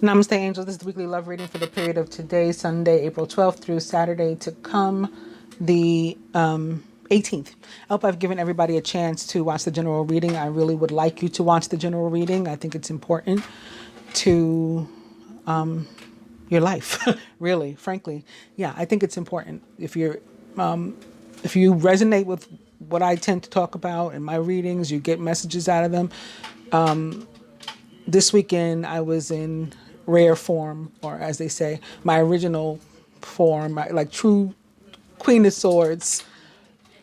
Namaste, angels. This is the weekly love reading for the period of today, Sunday, April 12th through Saturday to come, the 18th. I hope I've given everybody a chance to watch the general reading. I really would like you to watch the general reading. I think it's important to your life, really, frankly. Yeah, I think it's important. If you resonate with what I tend to talk about in my readings, you get messages out of them. This weekend I was in rare form, or as they say, my original form, like true Queen of Swords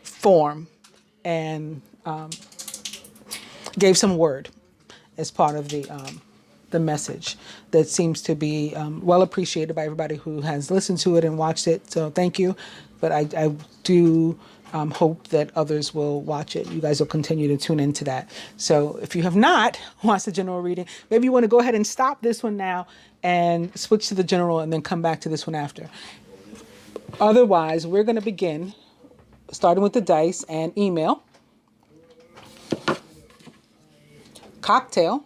form, and gave some word as part of the message that seems to be well appreciated by everybody who has listened to it and watched it. So thank you. But I do hope that others will watch it. You guys will continue to tune into that. So if you have not watched the general reading, maybe you want to go ahead and stop this one now and switch to the general and then come back to this one after. Otherwise, we're going to begin starting with the dice and email, cocktail,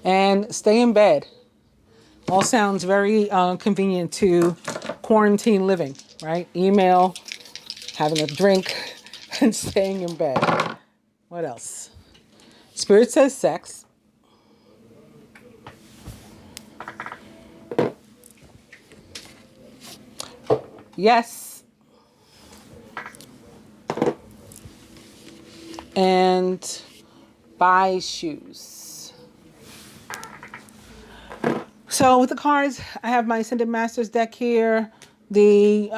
and stay in bed. All sounds very convenient to quarantine living, right? Email, having a drink, and staying in bed. What else? Spirit says sex. Yes. And buy shoes. So with the cards, I have my Ascended Masters deck here, the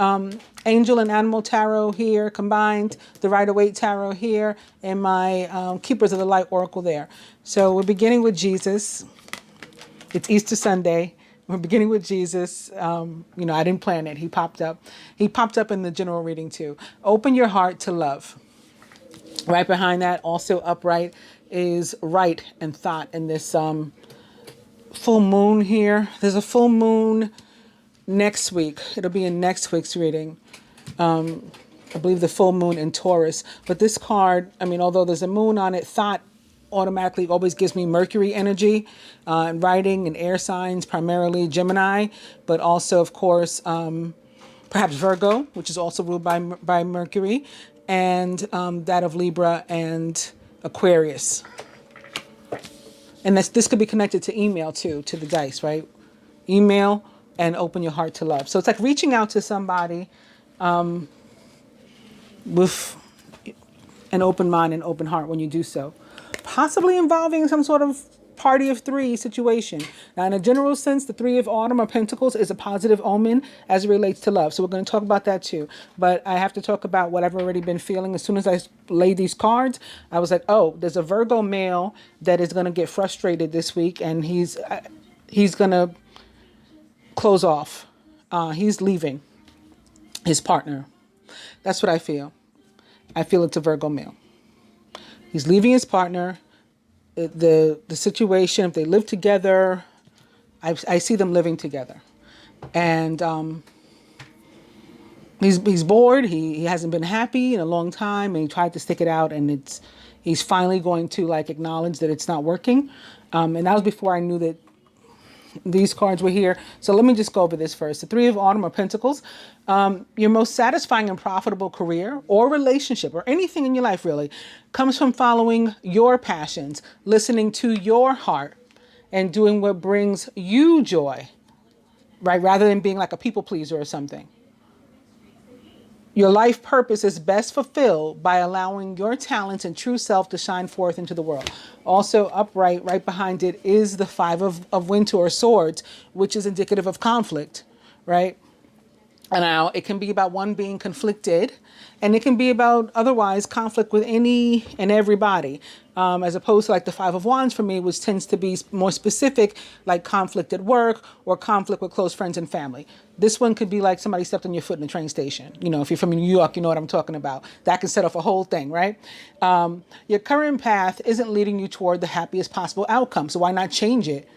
Angel and Animal Tarot here combined, the Rider-Waite Tarot here, and my Keepers of the Light Oracle there. So we're beginning with Jesus. It's Easter Sunday. We're beginning with Jesus. I didn't plan it. He popped up. He popped up in the general reading too. Open your heart to love. Right behind that, also upright, is right and thought in this full moon here. There's a full moon next week. It'll be in next week's reading. I believe the full moon in Taurus. But this card, although there's a moon on it, thought automatically always gives me Mercury energy, writing and air signs, primarily Gemini, but also, of course, perhaps Virgo, which is also ruled by Mercury, and that of Libra and Aquarius. And this could be connected to email too, to the dice, right? Email and open your heart to love. So it's like reaching out to somebody with an open mind and open heart when you do so. Possibly involving some sort of party of three situation. Now, in a general sense, the Three of Autumn or Pentacles is a positive omen as it relates to love. So we're going to talk about that too. But I have to talk about what I've already been feeling. As soon as I laid these cards, I was like, oh, there's a Virgo male that is going to get frustrated this week, and he's going to close off. He's leaving his partner. That's what I feel. I feel it's a Virgo male. He's leaving his partner. The situation, if they live together, I see them living together. And he's bored. He hasn't been happy in a long time, and he tried to stick it out, and he's finally going to acknowledge that it's not working. And that was before I knew that these cards were here. So let me just go over this first. The Three of Autumn or Pentacles. Your most satisfying and profitable career or relationship or anything in your life really comes from following your passions, listening to your heart, and doing what brings you joy, right? Rather than being like a people pleaser or something. Your life purpose is best fulfilled by allowing your talents and true self to shine forth into the world. Also upright, right behind it, is the Five of Winter or Swords, which is indicative of conflict, right? And now it can be about one being conflicted, and it can be about otherwise conflict with any and everybody, as opposed to like the Five of Wands for me, which tends to be more specific, like conflict at work or conflict with close friends and family. This one could be like somebody stepped on your foot in the train station. If you're from New York, you know what I'm talking about. That can set off a whole thing, right? Your current path isn't leading you toward the happiest possible outcome, so why not change it?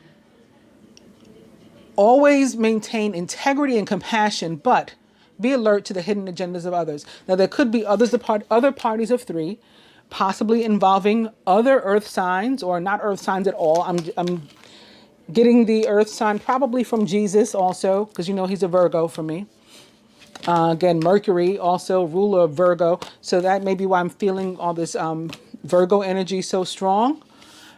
Always maintain integrity and compassion, but be alert to the hidden agendas of others. Now, there could be other parties of three, possibly involving other earth signs or not earth signs at all. I'm getting the earth sign probably from Jesus also, because you know he's a Virgo for me. Again, Mercury also ruler of Virgo. So that may be why I'm feeling all this Virgo energy so strong.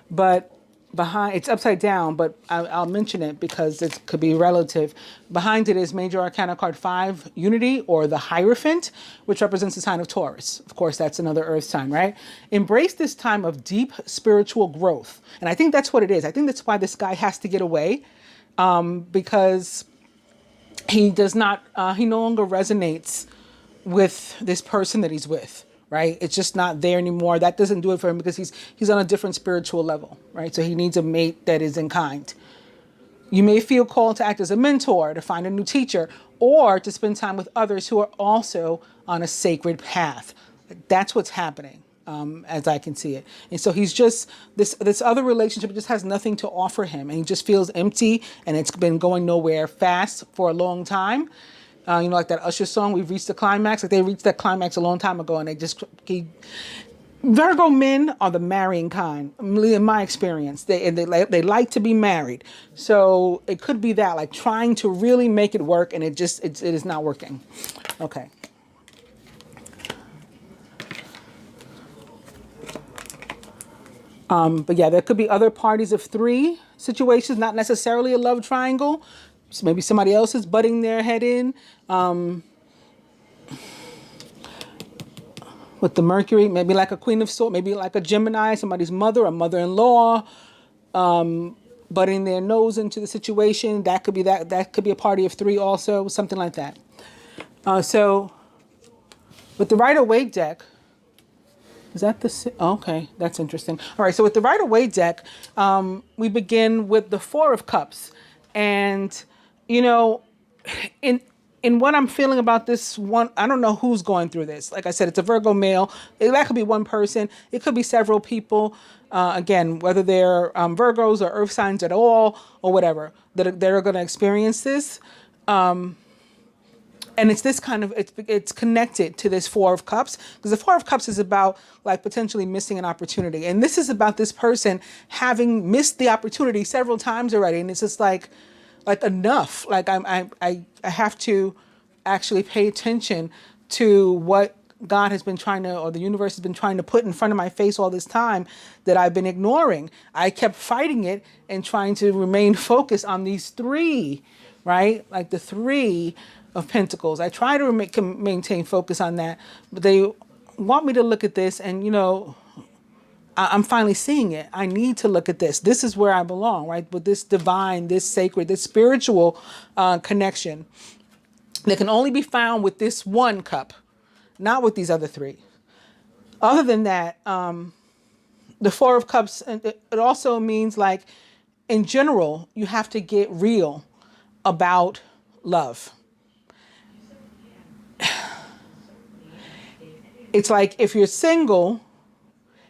But behind, it's upside down, but I'll mention it because it could be relative. Behind it is Major Arcana card 5, Unity, or the Hierophant, which represents the sign of Taurus. Of course, that's another earth sign, right? Embrace this time of deep spiritual growth. And I think that's what it is. I think that's why this guy has to get away, because he does not, he no longer resonates with this person that he's with. Right? It's just not there anymore. That doesn't do it for him because he's on a different spiritual level, right? So he needs a mate that is in kind. You may feel called to act as a mentor, to find a new teacher, or to spend time with others who are also on a sacred path. That's what's happening, as I can see it. And so he's just, this other relationship just has nothing to offer him. And he just feels empty, and it's been going nowhere fast for a long time. You know, like that Usher song, we've reached the climax. Like they reached that climax a long time ago, and they just Virgo men are the marrying kind. In my experience, they like to be married. So it could be that, like trying to really make it work, and it is not working. Okay. But yeah, there could be other parties of 3 situations, not necessarily a love triangle. So maybe somebody else is butting their head in. With the Mercury, maybe like a Queen of Swords, maybe like a Gemini, somebody's mother, a mother-in-law, butting their nose into the situation. That could be that could be a party of 3 also, something like that. So with the Rider-Waite deck, is that the, okay, that's interesting. All right, so with the Rider-Waite deck, we begin with the 4 of Cups. And, you know, in what I'm feeling about this one, I don't know who's going through this. Like I said, it's a Virgo male. That could be one person. It could be several people. Again, whether they're Virgos or earth signs at all or whatever, that are going to experience this. And it's this kind of, it's connected to this 4 of Cups, because the 4 of Cups is about like potentially missing an opportunity. And this is about this person having missed the opportunity several times already. And it's just like enough. Like I have to actually pay attention to what God has been trying to, or the universe has been trying to put in front of my face all this time that I've been ignoring. I kept fighting it and trying to remain focused on these 3, right? Like the 3 of Pentacles. I try to maintain focus on that, but they want me to look at this, and you know, I'm finally seeing it. I need to look at this. This is where I belong, right? With this divine, this sacred, this spiritual connection that can only be found with this 1 cup, not with these other 3. Other than that, the 4 of Cups, it also means like, in general, you have to get real about love. It's like if you're single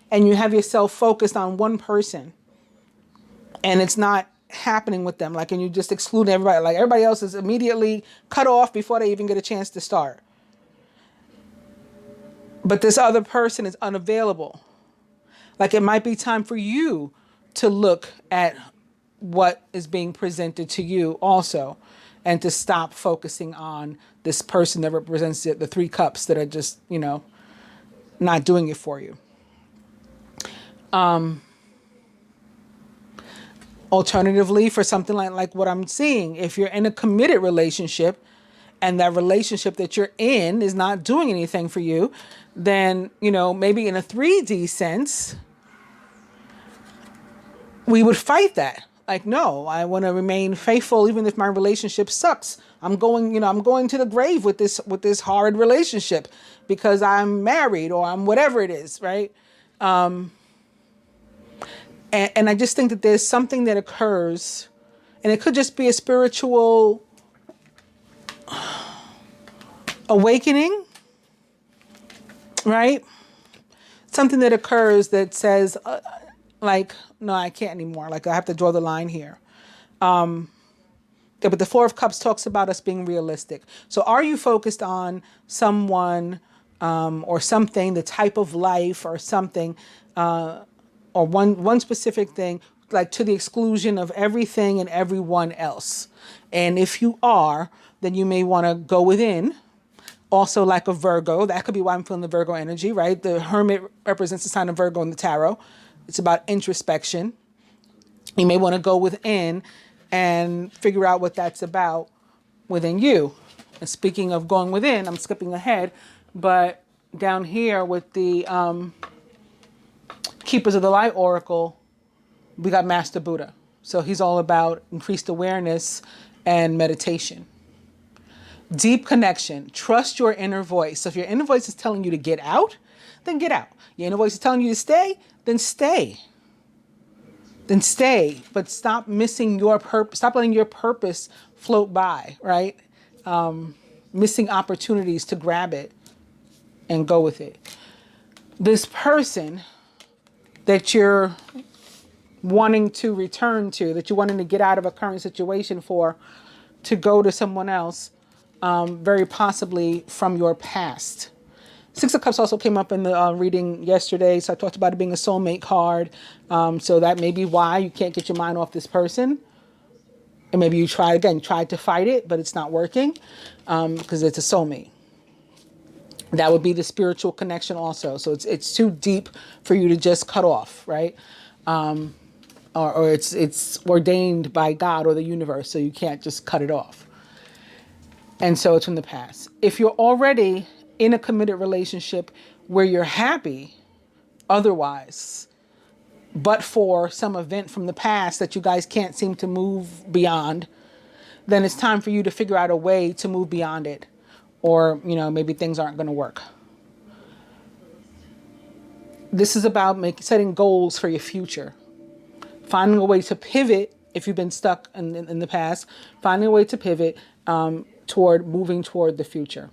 and you have yourself focused on one person and it's not happening with them, like, and you just exclude everybody, like everybody else is immediately cut off before they even get a chance to start. But this other person is unavailable. Like it might be time for you to look at what is being presented to you also, and to stop focusing on this person that represents the 3 cups that are just, you know, not doing it for you. Alternatively, for something like what I'm seeing, if you're in a committed relationship and that relationship that you're in is not doing anything for you, then, you know, maybe in a 3D sense, we would fight that. Like, no, I want to remain faithful even if my relationship sucks. I'm going to the grave with this horrid relationship because I'm married or I'm whatever it is, right? And I just think that there's something that occurs, and it could just be a spiritual awakening, right? Something that occurs that says, like, no, I can't anymore. Like, I have to draw the line here. But the 4 of Cups talks about us being realistic. So are you focused on someone or something, the type of life or something, or one specific thing, like to the exclusion of everything and everyone else. And if you are, then you may want to go within. Also, like a Virgo, that could be why I'm feeling the Virgo energy, right? The Hermit represents the sign of Virgo in the tarot. It's about introspection. You may want to go within and figure out what that's about within you. And speaking of going within, I'm skipping ahead, but down here with the Keepers of the Light Oracle, we got Master Buddha. So he's all about increased awareness and meditation. Deep connection. Trust your inner voice. So if your inner voice is telling you to get out, then get out. Your inner voice is telling you to stay, then stay. Then stay. But stop missing your purpose. Stop letting your purpose float by, right? Missing opportunities to grab it and go with it. This person that you're wanting to return to, that you're wanting to get out of a current situation for, to go to someone else, very possibly from your past. Six of Cups also came up in the reading yesterday, so I talked about it being a soulmate card. So that may be why you can't get your mind off this person. And maybe you tried to fight it, but it's not working because it's a soulmate. That would be the spiritual connection also. So it's too deep for you to just cut off, right? Or it's ordained by God or the universe, so you can't just cut it off. And so it's from the past. If you're already in a committed relationship where you're happy otherwise, but for some event from the past that you guys can't seem to move beyond, then it's time for you to figure out a way to move beyond it. Or, maybe things aren't going to work. This is about setting goals for your future. Finding a way to pivot if you've been stuck in the past. Finding a way to pivot toward moving toward the future.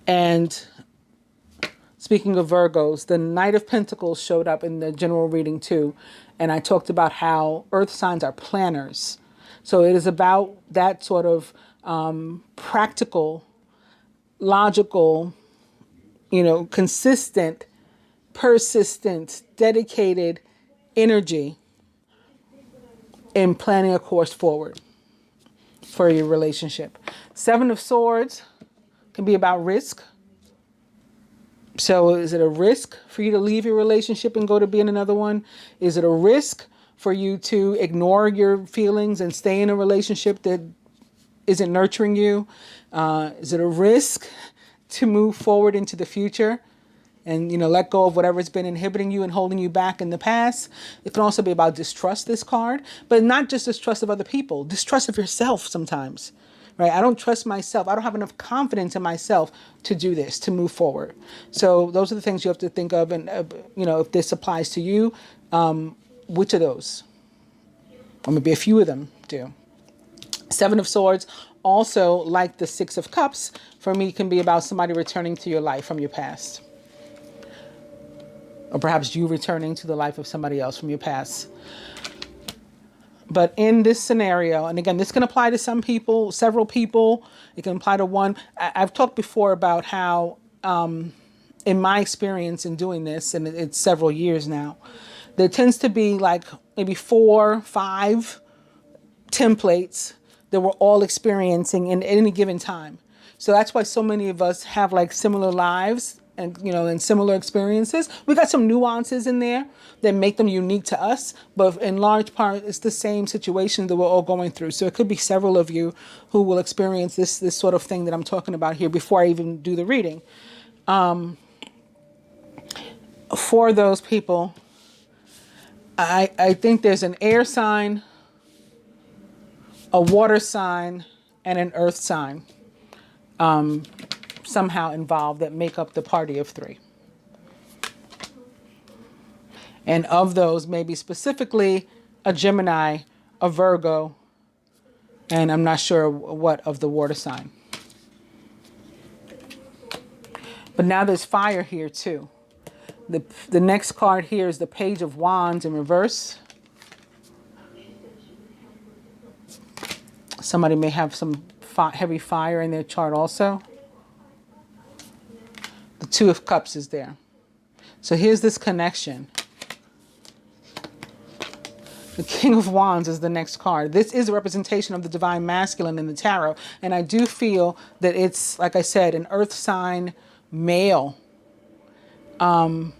And speaking of Virgos, the Knight of Pentacles showed up in the general reading too. And I talked about how earth signs are planners. So it is about that sort of practical, logical, consistent, persistent, dedicated energy in planning a course forward for your relationship. Seven of Swords can be about risk. So is it a risk for you to leave your relationship and go to be in another one? Is it a risk for you to ignore your feelings and stay in a relationship that isn't nurturing you? Is it a risk to move forward into the future and, let go of whatever's been inhibiting you and holding you back in the past? It can also be about distrust, this card, but not just distrust of other people, distrust of yourself sometimes, right? I don't trust myself. I don't have enough confidence in myself to do this, to move forward. So those are the things you have to think of. And, if this applies to you, which of those? Or maybe a few of them do. Seven of Swords, also like the Six of Cups, for me can be about somebody returning to your life from your past. Or perhaps you returning to the life of somebody else from your past. But in this scenario, and again, this can apply to some people, several people. It can apply to one. I've talked before about how, in my experience in doing this, and it's several years now, there tends to be like maybe 4, 5 templates that we're all experiencing in any given time. So that's why so many of us have like similar lives and, and similar experiences. We got some nuances in there that make them unique to us, but in large part, it's the same situation that we're all going through. So it could be several of you who will experience this sort of thing that I'm talking about here before I even do the reading. For those people, I think there's an air sign, a water sign, and an earth sign somehow involved that make up the party of 3. And of those, maybe specifically a Gemini, a Virgo, and I'm not sure what of the water sign. But now there's fire here too. The next card here is the Page of Wands in reverse. Somebody may have some heavy fire in their chart also. Two of Cups is there. So here's this connection. The King of Wands is the next card. This is a representation of the divine masculine in the tarot. And I do feel that it's, like I said, an earth sign male. And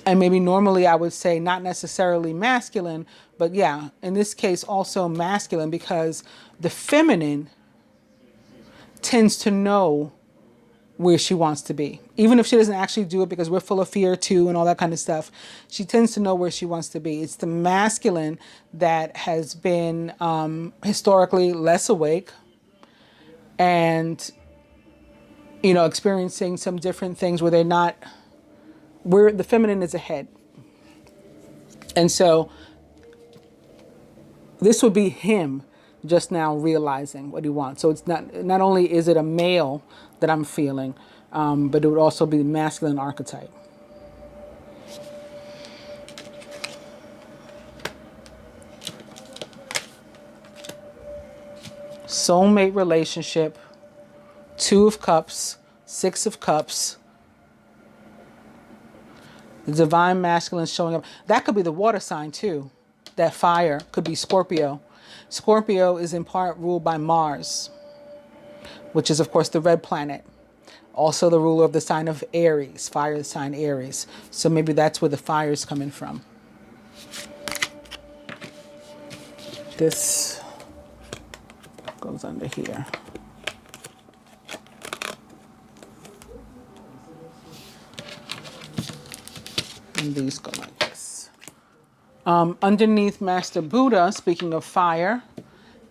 maybe normally I would say not necessarily masculine, but yeah, in this case also masculine, because the feminine tends to know where she wants to be. Even if she doesn't actually do it, because we're full of fear too and all that kind of stuff, she tends to know where she wants to be. It's the masculine that has been historically less awake and, you know, experiencing some different things where they're not, where the feminine is ahead. And so this would be him just now realizing what he wants. So it's not only is it a male that I'm feeling, but it would also be the masculine archetype. Soulmate relationship, Two of Cups, Six of Cups. The divine masculine showing up. That could be the water sign too. That fire could be Scorpio. Scorpio is in part ruled by Mars, which is of course the red planet. Also the ruler of the sign of Aries, fire sign Aries. So maybe that's where the fire is coming from. This goes under here. And these go like this. Underneath Master Buddha, speaking of fire,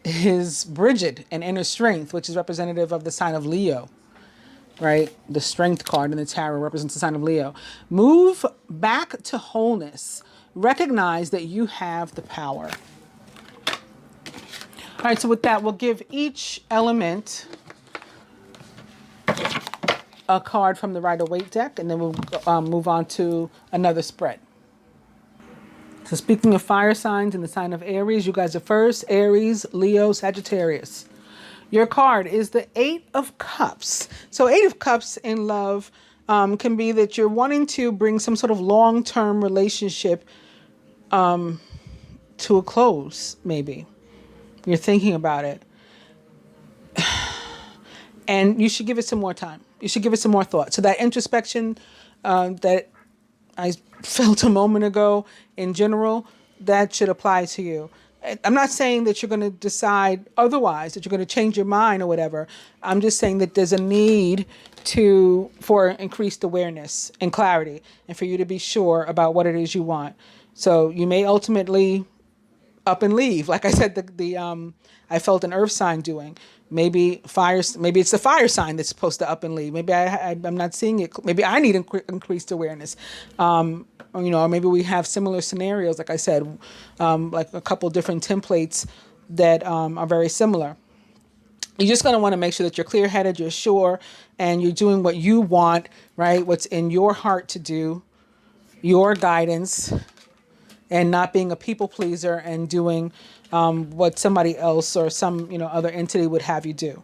is Bridget and inner strength, which is representative of the sign of Leo, right? The strength card in the tarot represents the sign of Leo. Move back to wholeness. Recognize that you have the power. All right, so with that, we'll give each element a card from the Rider-Waite deck, and then we'll move on to another spread. So speaking of fire signs in the sign of Aries, you guys are first. Aries, Leo, Sagittarius. Your card is the Eight of Cups. So Eight of Cups in love can be that you're wanting to bring some sort of long-term relationship to a close, maybe. You're thinking about it. And you should give it some more time. You should give it some more thought. So that introspection that I felt a moment ago in general, that should apply to you. I'm not saying that you're going to decide otherwise, that you're going to change your mind or whatever. I'm just saying that there's a need for increased awareness and clarity, and for you to be sure about what it is you want. So you may ultimately up and leave. Like I said, I felt an earth sign doing. Maybe it's the fire sign that's supposed to up and leave. Maybe I'm not seeing it. Maybe I need increased awareness. Or maybe we have similar scenarios, like I said, like a couple different templates that are very similar. You're just going to want to make sure that you're clear-headed, you're sure, and you're doing what you want, right? What's in your heart to do, your guidance, and not being a people pleaser and doing what somebody else or some other entity would have you do.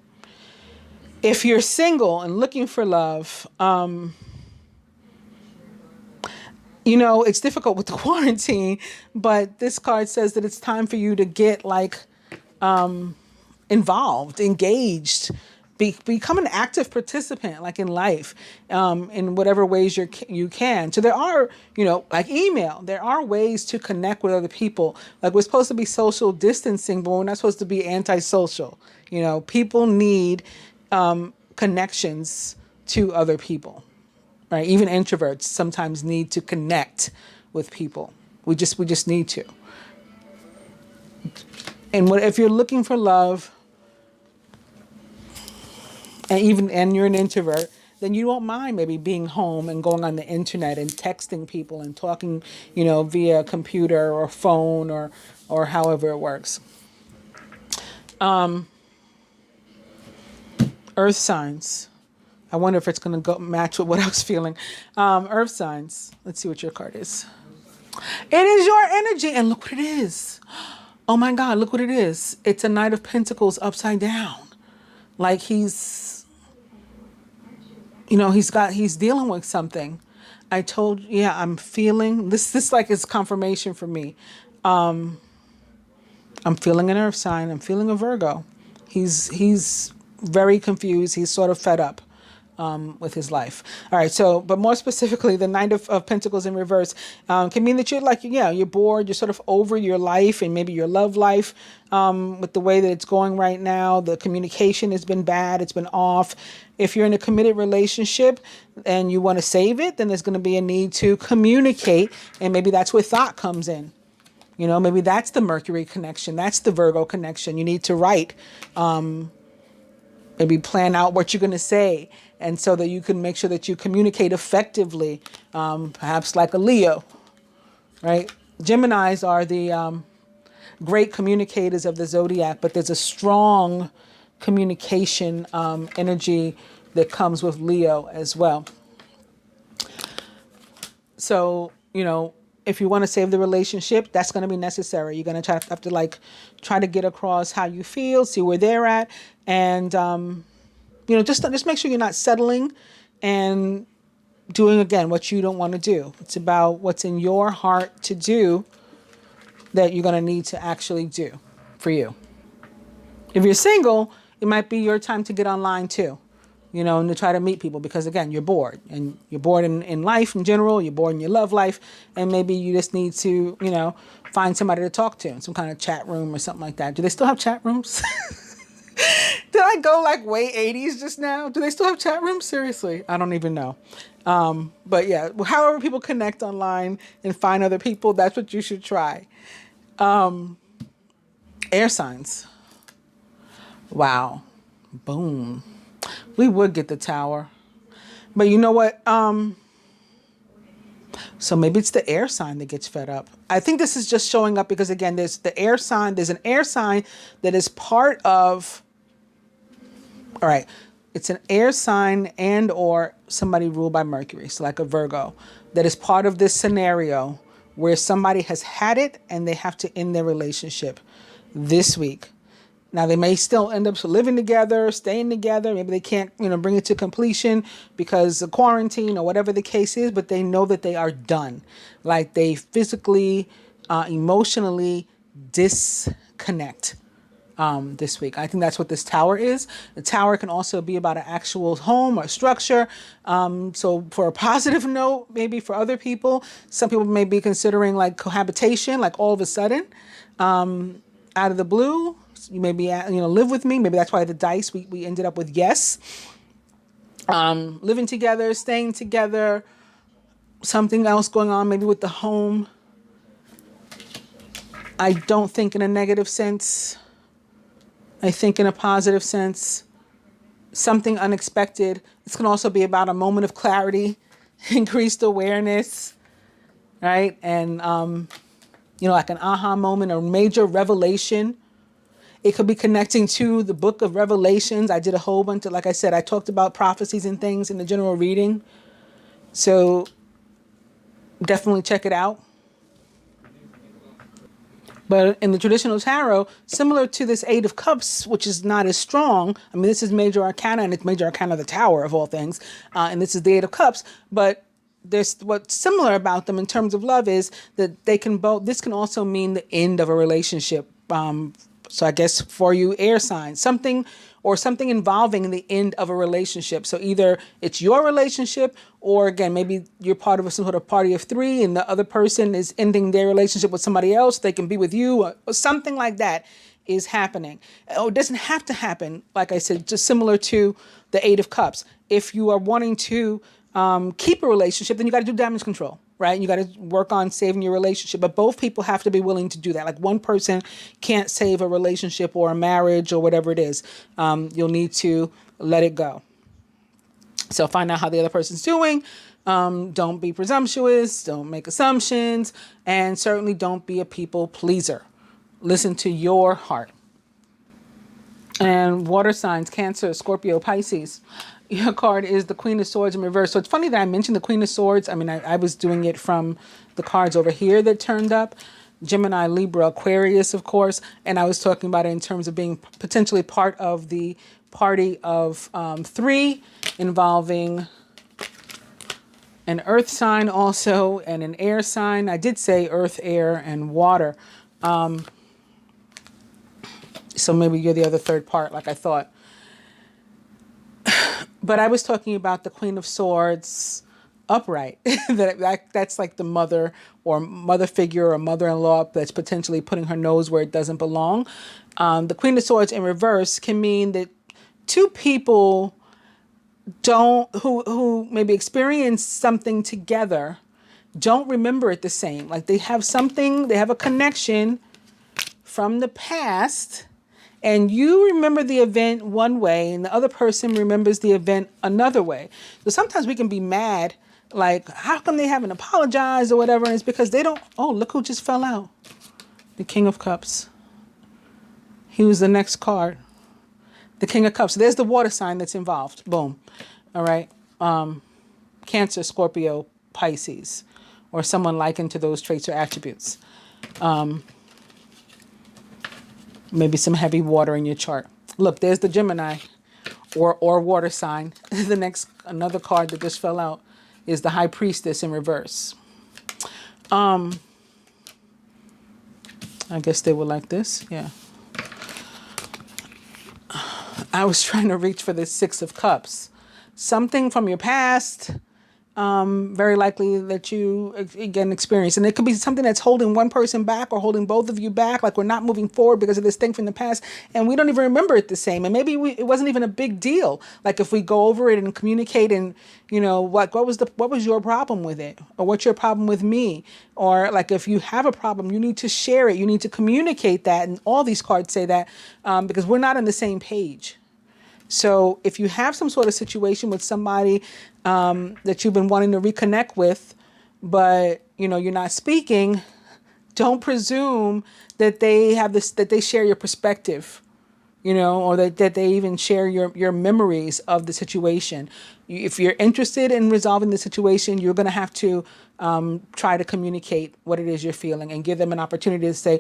If you're single and looking for love, it's difficult with the quarantine, but this card says that it's time for you to get involved, engaged, become an active participant, like in life, in whatever ways you can. So there are, like email, there are ways to connect with other people. Like we're supposed to be social distancing, but we're not supposed to be antisocial. People need connections to other people, right? Even introverts sometimes need to connect with people. We just need to. And if you're looking for love, and you're an introvert, then you won't mind maybe being home and going on the internet and texting people and talking, via computer or phone or however it works. Earth signs. I wonder if it's going to go match with what I was feeling. Earth signs. Let's see what your card is. It is your energy, and look what it is. Oh my God, look what it is. It's a Knight of Pentacles upside down. Like he's he's dealing with something. Yeah, I'm feeling this like is confirmation for me. I'm feeling an earth sign. I'm feeling a Virgo. He's very confused. He's sort of fed up with his life. All right. So, but more specifically, the Knight of Pentacles in reverse can mean that you're like, yeah, you're bored. You're sort of over your life and maybe your love life with the way that it's going right now. The communication has been bad. It's been off. If you're in a committed relationship and you want to save it, then there's going to be a need to communicate. And maybe that's where thought comes in. Maybe that's the Mercury connection. That's the Virgo connection. You need to write, maybe plan out what you're going to say. And so that you can make sure that you communicate effectively, perhaps like a Leo, right? Geminis are the great communicators of the zodiac, but there's a strong communication energy that comes with Leo as well. So, if you want to save the relationship, that's going to be necessary. You're going to have to try to get across how you feel, see where they're at, and just make sure you're not settling and doing again what you don't want to do. It's about what's in your heart to do that you're going to need to actually do for you. If you're single, it might be your time to get online too. And to try to meet people because, again, you're bored. And you're bored in life in general. You're bored in your love life. And maybe you just need to, find somebody to talk to in some kind of chat room or something like that. Do they still have chat rooms? Did I go way 80s just now? Do they still have chat rooms? Seriously, I don't even know. But yeah, however people connect online and find other people, that's what you should try. Air signs. Wow. Boom. We would get the Tower. But you know what? So maybe it's the air sign that gets fed up. I think this is just showing up because, again, there's the air sign. There's an air sign that is part of... All right. It's an air sign and or somebody ruled by Mercury. So like a Virgo. That is part of this scenario where somebody has had it and they have to end their relationship this week. Now, they may still end up living together, staying together. Maybe they can't, bring it to completion because of quarantine or whatever the case is, but they know that they are done. Like they physically, emotionally disconnect this week. I think that's what this Tower is. The Tower can also be about an actual home or structure. So for a positive note, maybe for other people, some people may be considering cohabitation, all of a sudden, out of the blue. You maybe, live with me. Maybe that's why the dice, we ended up with yes. Living together, staying together, something else going on maybe with the home. I don't think in a negative sense. I think in a positive sense. Something unexpected. This can also be about a moment of clarity, increased awareness, right? And, like an aha moment or major revelation. It could be connecting to the book of Revelations. I did a whole bunch of, like I said, I talked about prophecies and things in the general reading. So definitely check it out. But in the traditional tarot, similar to this Eight of Cups, which is not as strong. I mean, this is major arcana and it's major arcana of the Tower of all things. And this is the Eight of Cups. But there's what's similar about them in terms of love is that they can both, this can also mean the end of a relationship. So I guess for you, air signs, something involving the end of a relationship. So either it's your relationship or, again, maybe you're part of some sort of party of three and the other person is ending their relationship with somebody else. They can be with you or something like that is happening. Oh, it doesn't have to happen. Like I said, just similar to the Eight of Cups. If you are wanting to keep a relationship, then you got to do damage control. Right? You got to work on saving your relationship, but both people have to be willing to do that. Like one person can't save a relationship or a marriage or whatever it is. You'll need to let it go. So find out how the other person's doing. Don't be presumptuous. Don't make assumptions. And certainly don't be a people pleaser. Listen to your heart. And water signs, Cancer, Scorpio, Pisces. Your card is the Queen of Swords in reverse. So it's funny that I mentioned the Queen of Swords. I mean, I was doing it from the cards over here that turned up. Gemini, Libra, Aquarius, of course. And I was talking about it in terms of being potentially part of the party of three involving an earth sign also, and an air sign. I did say earth, air, and water. So maybe you're the other third part, like I thought. But I was talking about the Queen of Swords upright. That's like the mother or mother figure or mother-in-law that's potentially putting her nose where it doesn't belong. The Queen of Swords in reverse can mean that two people who maybe experience something together don't remember it the same. Like they have a connection from the past, and you remember the event one way and the other person remembers the event another way. So sometimes we can be mad, like, how come they haven't apologized or whatever? And it's because they don't. Oh, look who just fell out. The King of Cups. He was the next card. The King of Cups. So there's the water sign that's involved. Boom. All right. Cancer, Scorpio, Pisces, or someone likened to those traits or attributes. Maybe some heavy water in your chart. Look, there's the Gemini or water sign. Another card that just fell out is the High Priestess in reverse. I guess they were like this. Yeah. I was trying to reach for the Six of Cups. Something from your past, very likely that you again experience. And it could be something that's holding one person back or holding both of you back, like we're not moving forward because of this thing from the past, and we don't even remember it the same. And maybe it wasn't even a big deal. Like if we go over it and communicate and, what was your problem with it? Or what's your problem with me? Or like if you have a problem, you need to share it. You need to communicate that. And all these cards say that because we're not on the same page. So if you have some sort of situation with somebody that you've been wanting to reconnect with, but you're not speaking, don't presume that they have that they share your perspective, or that they even share your memories of the situation. If you're interested in resolving the situation, you're going to have to try to communicate what it is you're feeling and give them an opportunity to say,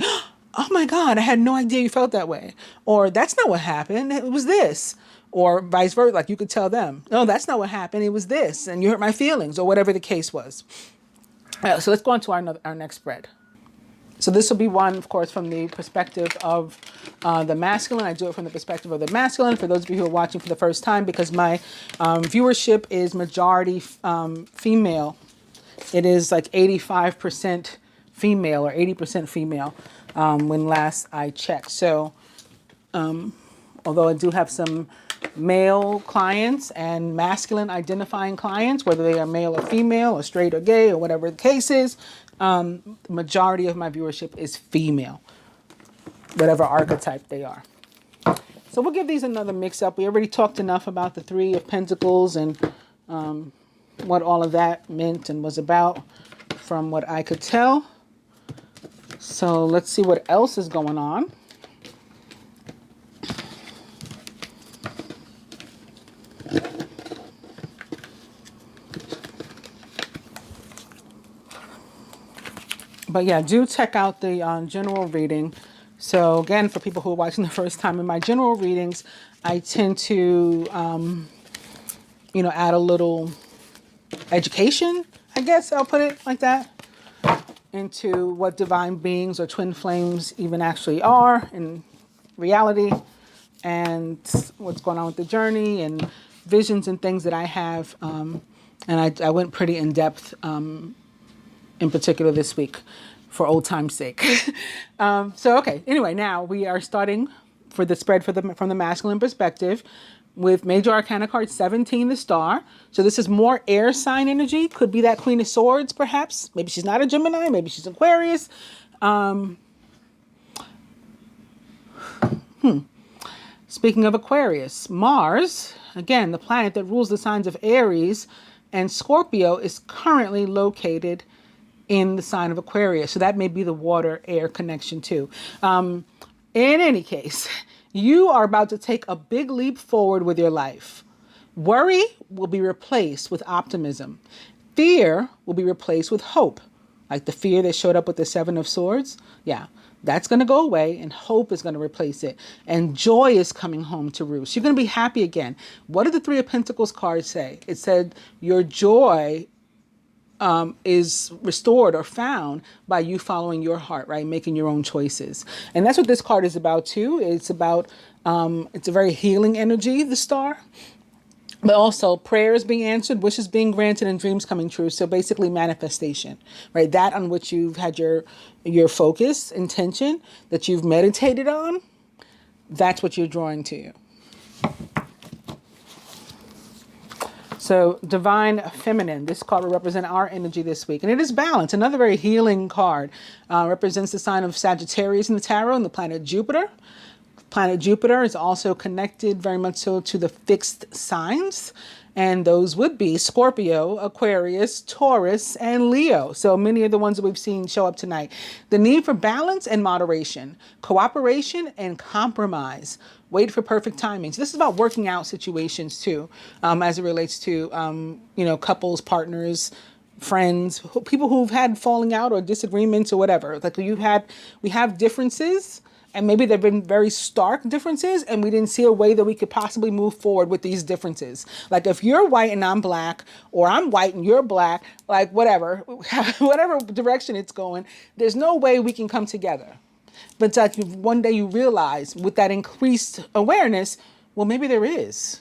oh my God, I had no idea you felt that way. Or that's not what happened. It was this. Or vice versa. Like you could tell them, no, that's not what happened. It was this. And you hurt my feelings, or whatever the case was. So let's go on to our next spread. So this will be one, of course, from the perspective of the masculine. I do it from the perspective of the masculine for those of you who are watching for the first time, because my viewership is majority female. It is like 85% female or 80% female when last I checked. So although I do have some male clients and masculine identifying clients, whether they are male or female or straight or gay or whatever the case is, the majority of my viewership is female, whatever archetype they are. So we'll give these another mix up. We already talked enough about the Three of Pentacles and what all of that meant and was about from what I could tell. So let's see what else is going on. But yeah, do check out the general reading. So again, for people who are watching the first time, in my general readings, I tend to, add a little education, I guess I'll put it like that, into what divine beings or twin flames even actually are in reality, and what's going on with the journey and visions and things that I have. And I went pretty in depth in particular this week for old time's sake. Okay, anyway, now we are starting for the spread from the masculine perspective with Major Arcana card 17, the Star. So this is more air sign energy. Could be that Queen of Swords, perhaps. Maybe she's not a Gemini. Maybe she's Aquarius. Speaking of Aquarius, Mars, again, the planet that rules the signs of Aries and Scorpio, is currently located in the sign of Aquarius. So that may be the water-air connection too. In any case, you are about to take a big leap forward with your life. Worry will be replaced with optimism. Fear will be replaced with hope. Like the fear that showed up with the Seven of Swords. Yeah, that's going to go away and hope is going to replace it. And joy is coming home to roost. You're going to be happy again. What did the Three of Pentacles card say? It said your joy is restored or found by you following your heart, right? Making your own choices. And that's what this card is about too. It's about, it's a very healing energy, the star, but also prayers being answered, wishes being granted, and dreams coming true. So basically manifestation, right? That on which you've had your focus, intention, that you've meditated on, that's what you're drawing to you. So divine feminine, this card will represent our energy this week. And it is balance, another very healing card. Represents the sign of Sagittarius in the tarot and the planet Jupiter. Planet Jupiter is also connected very much so to the fixed signs. And those would be Scorpio, Aquarius, Taurus, and Leo. So many of the ones that we've seen show up tonight. The need for balance and moderation, cooperation and compromise. Wait for perfect timing. So this is about working out situations too, as it relates to, couples, partners, friends, people who've had falling out or disagreements or whatever. Like we have differences. And maybe they've been very stark differences and we didn't see a way that we could possibly move forward with these differences. Like if you're white and I'm black, or I'm white and you're black, like whatever direction it's going, there's no way we can come together. But that one day you realize with that increased awareness, well, maybe there is.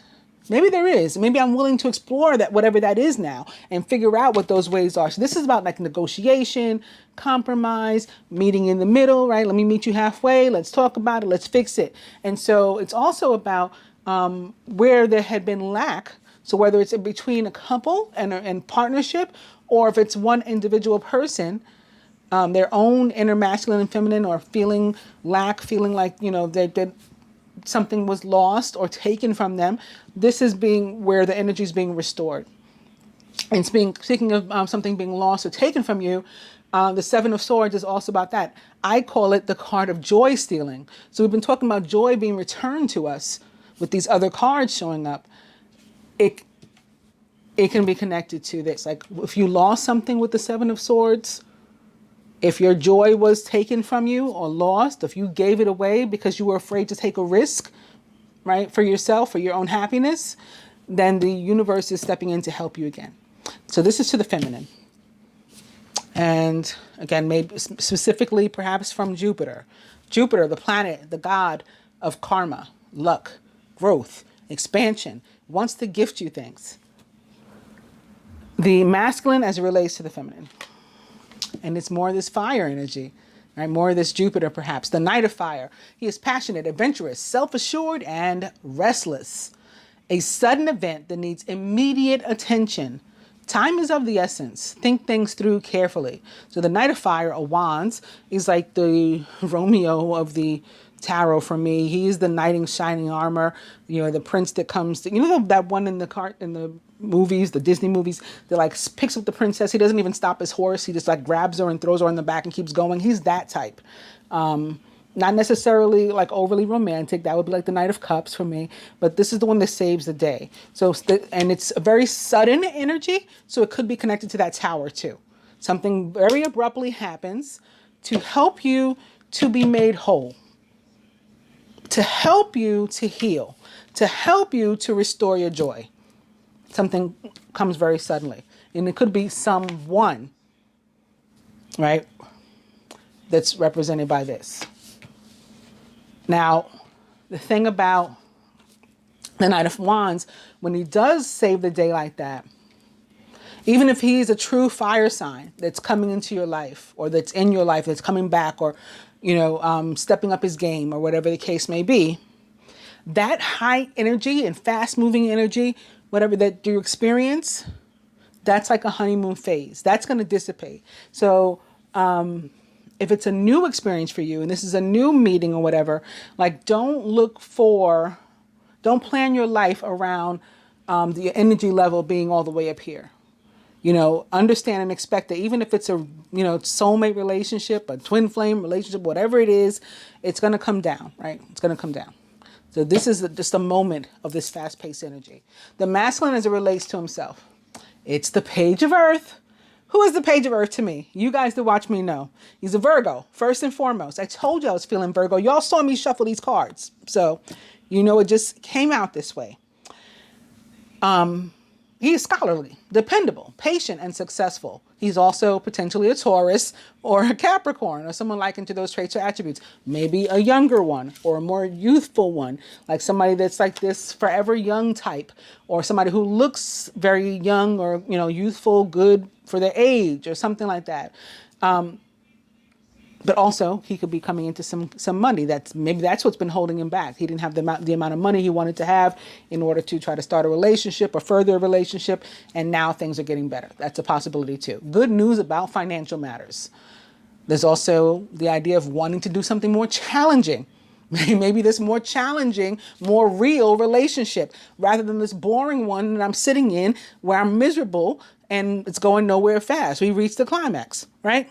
Maybe there is. Maybe I'm willing to explore that, whatever that is now, and figure out what those ways are. So this is about like negotiation, compromise, meeting in the middle, right? Let me meet you halfway. Let's talk about it. Let's fix it. And so it's also about where there had been lack. So whether it's between a couple and partnership, or if it's one individual person, their own inner masculine and feminine, or feeling lack, feeling like, that something was lost or taken from them. This is where the energy is being restored. And speaking of something being lost or taken from you, the Seven of Swords is also about that. I call it the card of joy stealing. So we've been talking about joy being returned to us with these other cards showing up. It can be connected to this. Like if you lost something with the Seven of Swords, if your joy was taken from you or lost, if you gave it away because you were afraid to take a risk, right, for yourself, for your own happiness, then the universe is stepping in to help you again. So this is to the feminine. And again, maybe specifically perhaps from Jupiter. Jupiter, the planet, the god of karma, luck, growth, expansion, wants to gift you things. The masculine as it relates to the feminine. And it's more of this fire energy, right? More of this Jupiter, perhaps. The Knight of Fire. He is passionate, adventurous, self-assured, and restless. A sudden event that needs immediate attention. Time is of the essence. Think things through carefully. So the Knight of Fire, or Wands, is like the Romeo of the tarot for me. He is the knight in shining armor. The prince that comes to, that one in the movies, the Disney movies, that like picks up the princess. He doesn't even stop his horse. He just like grabs her and throws her on the back and keeps going. He's that type. Not necessarily like overly romantic. That would be like the Knight of Cups for me. But this is the one that saves the day. And it's a very sudden energy. So it could be connected to that tower too. Something very abruptly happens to help you to be made whole, to help you to heal, to help you to restore your joy. Something comes very suddenly. And it could be someone, right, that's represented by this. Now, the thing about the Knight of Wands, when he does save the day like that, even if he's a true fire sign that's coming into your life, or that's in your life, that's coming back, or, stepping up his game, or whatever the case may be, that high energy and fast moving energy, whatever that you experience, that's like a honeymoon phase. That's going to dissipate. So if it's a new experience for you, and this is a new meeting or whatever, like don't plan your life around the energy level being all the way up here. Understand and expect that even if it's a, soulmate relationship, a twin flame relationship, whatever it is, it's going to come down, right? It's going to come down. So this is just a moment of this fast-paced energy. The masculine as it relates to himself. It's the Page of Earth. Who is the Page of Earth to me? You guys that watch me know. He's a Virgo, first and foremost. I told you I was feeling Virgo. Y'all saw me shuffle these cards. So, it just came out this way. He's scholarly, dependable, patient, and successful. He's also potentially a Taurus or a Capricorn or someone like into those traits or attributes. Maybe a younger one or a more youthful one, like somebody that's like this forever young type, or somebody who looks very young or, youthful, good for their age or something like that. But also he could be coming into some money. Maybe that's what's been holding him back. He didn't have the amount of money he wanted to have in order to try to start a relationship or further a relationship. And now things are getting better. That's a possibility too. Good news about financial matters. There's also the idea of wanting to do something more challenging. Maybe this more challenging, more real relationship rather than this boring one that I'm sitting in where I'm miserable and it's going nowhere fast. We reached the climax, right?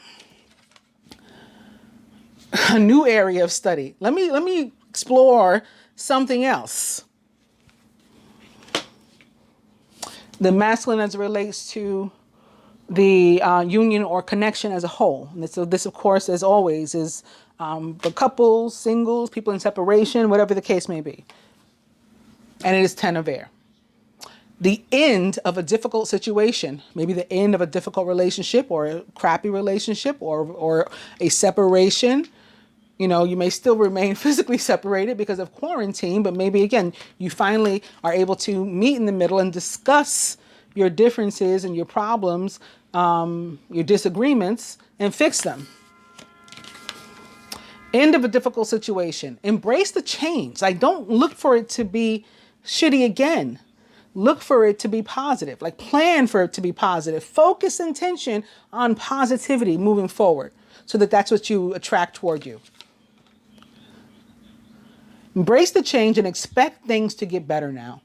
A new area of study. Let me explore something else. The masculine as it relates to the union or connection as a whole. And so this, of course, as always, is for couples, singles, people in separation, whatever the case may be. And it is 10 of air. The end of a difficult situation, maybe the end of a difficult relationship or a crappy relationship or a separation. You may still remain physically separated because of quarantine, but maybe again, you finally are able to meet in the middle and discuss your differences and your problems, your disagreements, and fix them. End of a difficult situation. Embrace the change. Like, don't look for it to be shitty again. Look for it to be positive. Like, plan for it to be positive. Focus intention on positivity moving forward so that that's what you attract toward you. Embrace the change and expect things to get better now.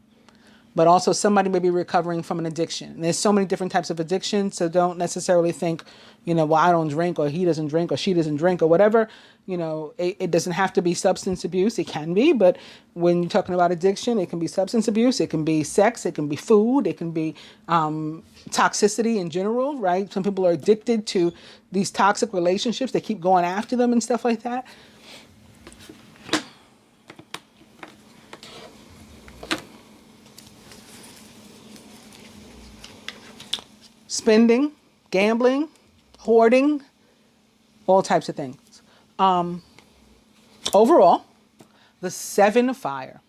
But also somebody may be recovering from an addiction. And there's so many different types of addiction. So don't necessarily think, well, I don't drink or he doesn't drink or she doesn't drink or whatever. It doesn't have to be substance abuse. It can be. But when you're talking about addiction, it can be substance abuse. It can be sex. It can be food. It can be toxicity in general, right? Some people are addicted to these toxic relationships. They keep going after them and stuff like that. Spending, gambling, hoarding, all types of things. Overall, the 7 of fire.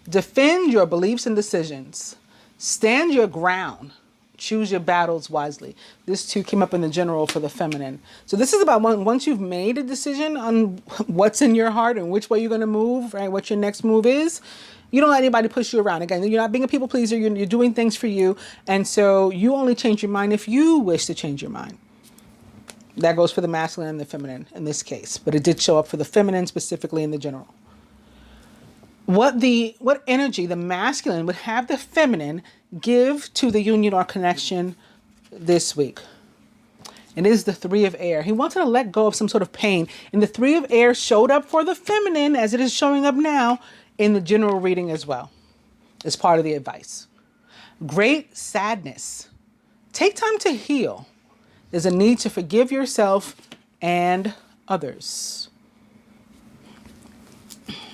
Defend your beliefs and decisions. Stand your ground. Choose your battles wisely. This too came up in the general for the feminine. So this is about once you've made a decision on what's in your heart and which way you're going to move, right? What your next move is. You don't let anybody push you around. Again, you're not being a people pleaser. You're doing things for you. And so you only change your mind if you wish to change your mind. That goes for the masculine and the feminine in this case. But it did show up for the feminine specifically in the general. What energy the masculine would have the feminine give to the union or connection this week? It is the 3 of air. He wanted to let go of some sort of pain. And the 3 of air showed up for the feminine as it is showing up now in the general reading as well, as part of the advice. Great sadness. Take time to heal. There's a need to forgive yourself and others.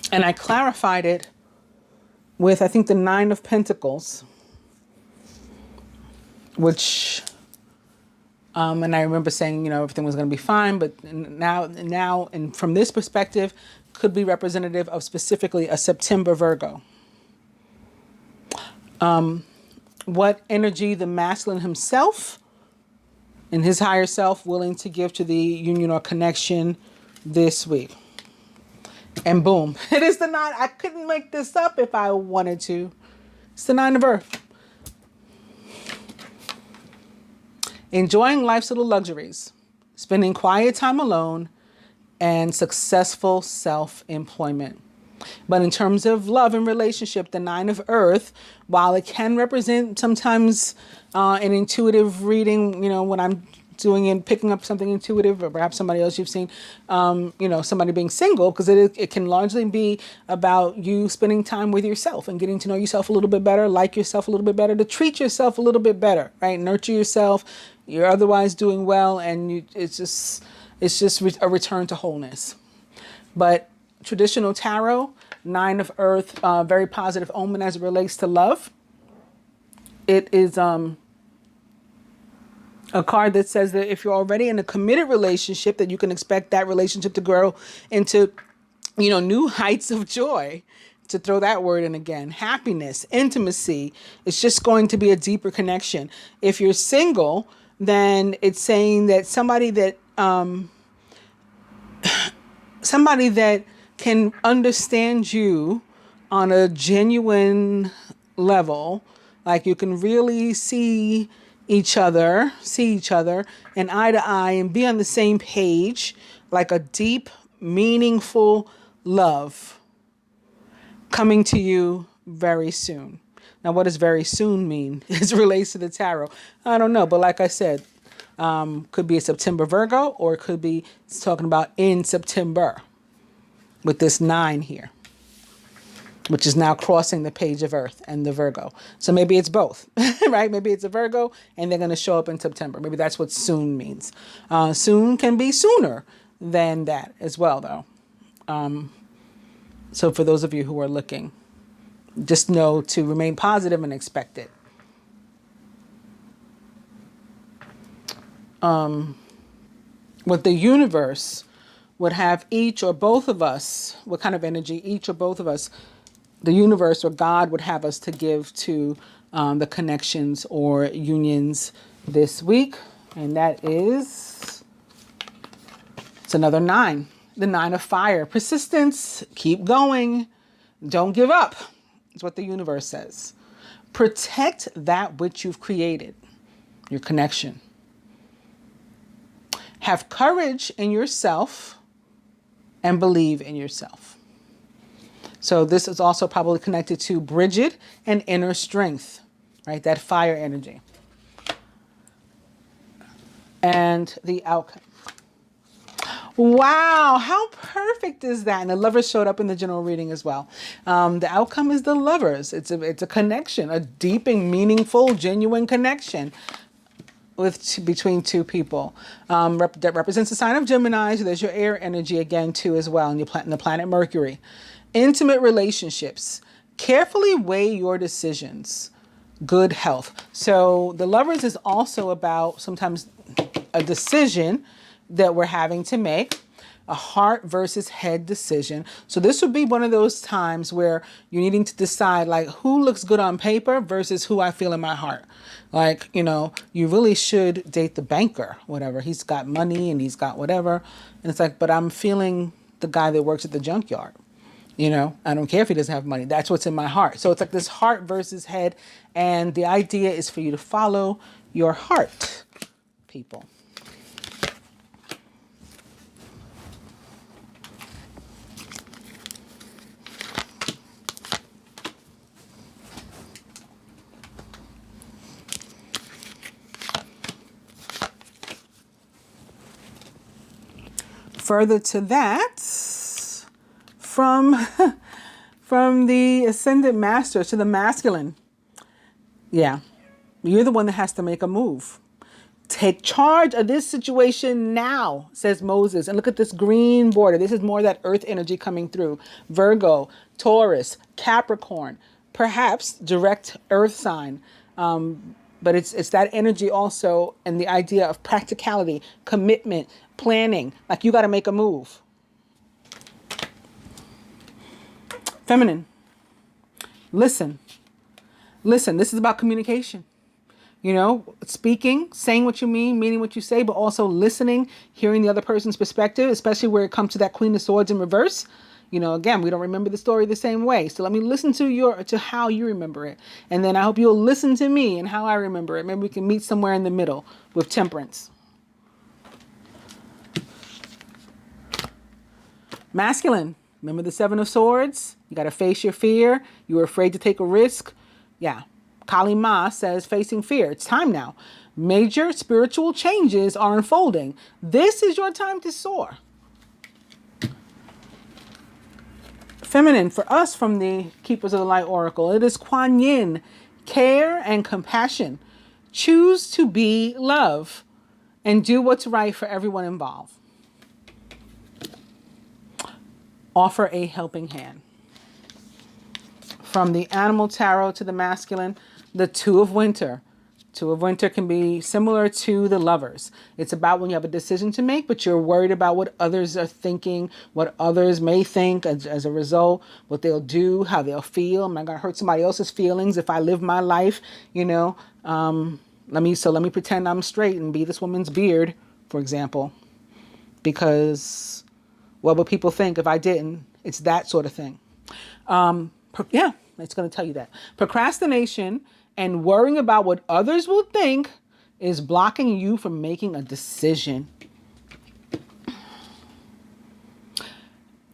And I clarified it with, I think, the 9 of Pentacles, which, and I remember saying, everything was going to be fine, but now, and from this perspective, could be representative of specifically a September Virgo. What energy the masculine himself and his higher self willing to give to the union or connection this week. And boom, it is the 9. I couldn't make this up if I wanted to. It's the 9 of Earth. Enjoying life's little luxuries, spending quiet time alone, and successful self-employment. But in terms of love and relationship, the 9 of Earth, while it can represent sometimes an intuitive reading, when I'm doing and picking up something intuitive, or perhaps somebody else you've seen, somebody being single, because it can largely be about you spending time with yourself and getting to know yourself a little bit better, like yourself a little bit better, to treat yourself a little bit better, right? Nurture yourself. You're otherwise doing well, and it's just a return to wholeness. But traditional tarot, 9 of Earth, very positive omen as it relates to love. It is a card that says that if you're already in a committed relationship, that you can expect that relationship to grow into, new heights of joy. To throw that word in again, happiness, intimacy. It's just going to be a deeper connection. If you're single, then it's saying that somebody that can understand you on a genuine level, like you can really see each other and eye to eye and be on the same page, like a deep, meaningful love coming to you very soon. Now, what does very soon mean as it relates to the tarot? I don't know, but like I said, could be a September Virgo, or it could be talking about in September with this 9 here, which is now crossing the page of Earth and the Virgo. So maybe it's both, right? Maybe it's a Virgo and they're going to show up in September. Maybe that's what soon means. Soon can be sooner than that as well, though. So for those of you who are looking, just know to remain positive and expect it. What the universe would have each or both of us, what kind of energy each or both of us, the universe or God would have us to give to the connections or unions this week. And that is, it's another 9. The 9 of fire. Persistence. Keep going. Don't give up. Is what the universe says. Protect that which you've created. Your connection. Have courage in yourself and believe in yourself. So this is also probably connected to Bridget and inner strength, right? That fire energy. And the outcome. Wow, how perfect is that? And the lovers showed up in the general reading as well. The outcome is the lovers. It's a connection, a deep and meaningful, genuine connection between two people. That represents the sign of Gemini. So there's your air energy again too as well, and the planet Mercury. Intimate relationships. Carefully weigh your decisions. Good health. So the lovers is also about sometimes a decision that we're having to make, a heart versus head decision. So this would be one of those times where you're needing to decide, like, who looks good on paper versus who I feel in my heart. Like, you really should date the banker, whatever. He's got money and he's got whatever. And it's like, but I'm feeling the guy that works at the junkyard. I don't care if he doesn't have money. That's what's in my heart. So it's like this heart versus head. And the idea is for you to follow your heart, people. Further to that, from the ascendant master to the masculine. Yeah, you're the one that has to make a move. Take charge of this situation now, says Moses. And look at this green border. This is more of that earth energy coming through. Virgo, Taurus, Capricorn, perhaps direct earth sign. But it's that energy also, and the idea of practicality, commitment, planning. Like you got to make a move. Feminine. Listen. This is about communication. Speaking, saying what you mean, meaning what you say, but also listening, hearing the other person's perspective, especially where it comes to that Queen of Swords in reverse. Again, we don't remember the story the same way. So let me listen to how you remember it. And then I hope you'll listen to me and how I remember it. Maybe we can meet somewhere in the middle with temperance. Masculine. Remember the 7 of Swords? You got to face your fear. You were afraid to take a risk. Yeah. Kali Ma says facing fear. It's time now. Major spiritual changes are unfolding. This is your time to soar. Feminine, for us from the Keepers of the Light Oracle, it is Kuan Yin, care and compassion. Choose to be love and do what's right for everyone involved. Offer a helping hand. From the Animal Tarot to the masculine, the Two of Winter. Two of Winter can be similar to the Lovers. It's about when you have a decision to make, but you're worried about what others are thinking, what others may think as a result, what they'll do, how they'll feel. Am I going to hurt somebody else's feelings if I live my life? You know, let me pretend I'm straight and be this woman's beard, for example, because what would people think if I didn't? It's that sort of thing. Yeah, it's going to tell you that. Procrastination and worrying about what others will think is blocking you from making a decision.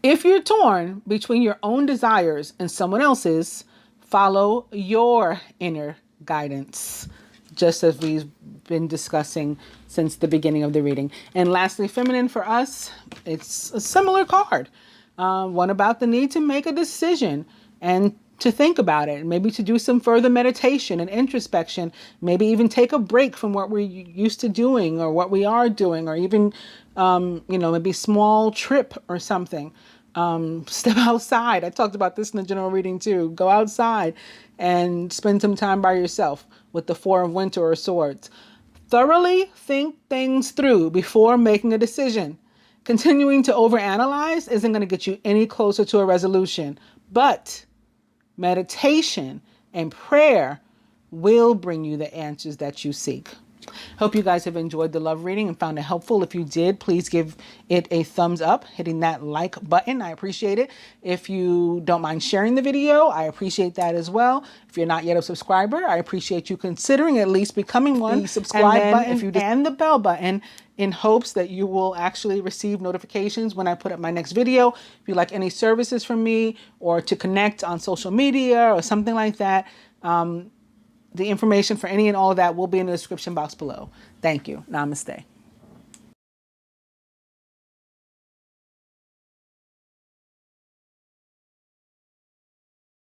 If you're torn between your own desires and someone else's, follow your inner guidance, just as we've been discussing since the beginning of the reading. And lastly, feminine for us, it's a similar card. One about the need to make a decision and to think about it, maybe to do some further meditation and introspection, maybe even take a break from what we're used to doing or what we are doing, or even, maybe small trip or something. Step outside. I talked about this in the general reading too. Go outside and spend some time by yourself with the Four of Winter or Swords. Thoroughly think things through before making a decision. Continuing to overanalyze isn't going to get you any closer to a resolution, but meditation and prayer will bring you the answers that you seek. Hope you guys have enjoyed the love reading and found it helpful. If you did, please give it a thumbs up, hitting that like button. I appreciate it. If you don't mind sharing the video, I appreciate that as well. If you're not yet a subscriber, I appreciate you considering at least becoming one. The subscribe button and the bell button, in hopes that you will actually receive notifications when I put up my next video. If you like any services from me or to connect on social media or something like that, the information for any and all of that will be in the description box below. Thank you. Namaste.